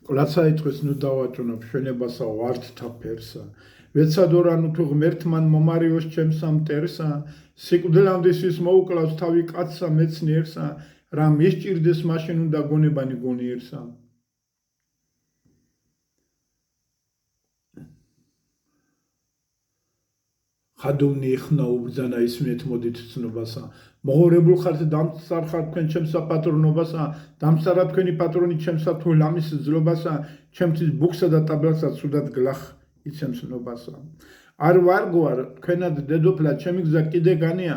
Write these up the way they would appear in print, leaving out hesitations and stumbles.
კვლაცაიტყვის ნუ დავაჭუნებ შენებასა ვართთა ფერსა ვეცადორანუ თუ ღმერთმან მომარიოს ჩემსა მტერსა სიკვდილამდე ის მოუკლავს თავი კაცსა მეცნიერსა რა მისჭირდეს მაშინ უნდა გონებანი გონიერსა ხადუმნი იხნა უბძანა ისმით მოდით ცნობასა მოღორებულ ხართ დამწარხარ თქვენ ჩემსა პატრონობასა დამწარა თქვენი პატრონი ჩემსა თუ ლამის ძლობასა ჩემთვის ბუქსა და ტაბლასა ცუდად გლახ იცემს ნობასა არ ვარგوار თქვენად დედოფლა ჩემი გზა კიდე განია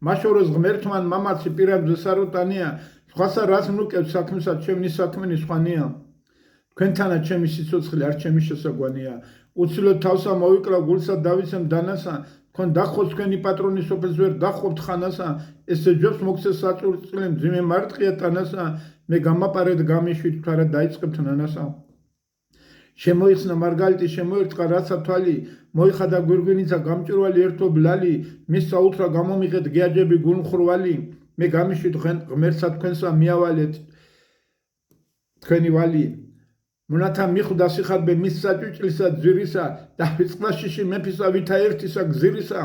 მაშოროს ღმერთმან მამაცი პირებზე საროტანია სხვასა რაც მნუკებს საქმესა ჩემი საქმენი სხვანია თქვენთანა ჩემი სიცოცხლე არ ჩემი შესაგვანია უცილოდ თავსა მოვიკლა გულსა დავიცემ დანასა თქვენ დახოს თქვენი პატრონი სოფელს ვერ დახობთ ხანასა ესე ჯობს მოგცეს საწურწილე მძიმე მარტყია ტანასა მე გამაპარეთ გამიშვით თვარა დაიწყებთ ნანასა შემოიხსნა მარგალიტი შემოერტყა რაცა თვალი მოიხადა გვირგვინიცა გამჭირვალი ერთობ ლალი მის საუთრა გამომიღეთ გიაჯები გულმხრვალი მე გამიშვით ღმერთსა თქვენსა მიავალეთ თქვენი ვალი მონათა მიხვდა სიხარბე მის საჭუჭლისა ძვირისა დავიწყდა შიში მეფისა ვითა ერთისა გზირისა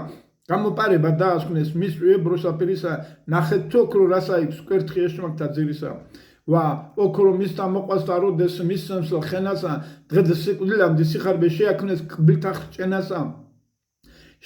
გამოპარება დაასკვნეს მის უებროსაპირისა ნახეთ თუ ოქრო რასა იქ სკვერთხი ეშმაკთა ძირისა ვა ოქრო მისთა მოყვას და როდეს მის სამსლ ხენასა დღეზე სიკვდილამდე სიხარბე შეაქმნეს კბილთა ხრჭენასა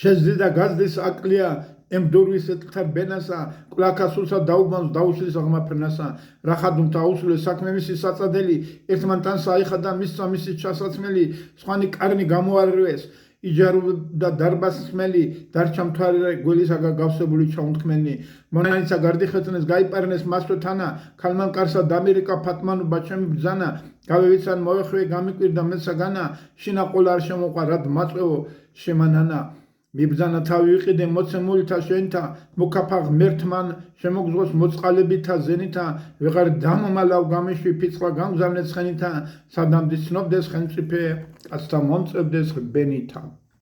შეძიდა გაზდის აკლია ემდორვის ეთქთა ბენასა კვლაქასულსა დაუბანს დაუშლის აღმაფრნასა რახადუმთა აუსულეს საქმე მისი საწადელი ერთმანტანსა აიხადა მისსა მისი ჩასაცმელი სხვანი კარნი გამოარვეს იჯარუდა დარბასმელი დარჩა მთვარე გველისაგა გავსებული ჩაუნთქმენი მონანიცა გარდიხეთნეს გაიპარნეს მასვეთანა ქალმან კარსა დამირიკა ფატმანობა ჩემი ბძანა გავევიცან მოეხვე გამიკვირდა მეცაგანა შინა ყოლა არ შემოყვა რად მაწვევო შემანანა მიბძანა თავი ვიყიდე მოცემულითა შენთა მოკაფა ღმერთმან შემოგზღოს მოწყალებითა ზენითა ვეღარ დამომალავ გამიშვი ფიცხლა გამგზავნე ცხენითა სადამდე ცნობდეს ხელმწიფე კაცთა მომწევდეს ბენითა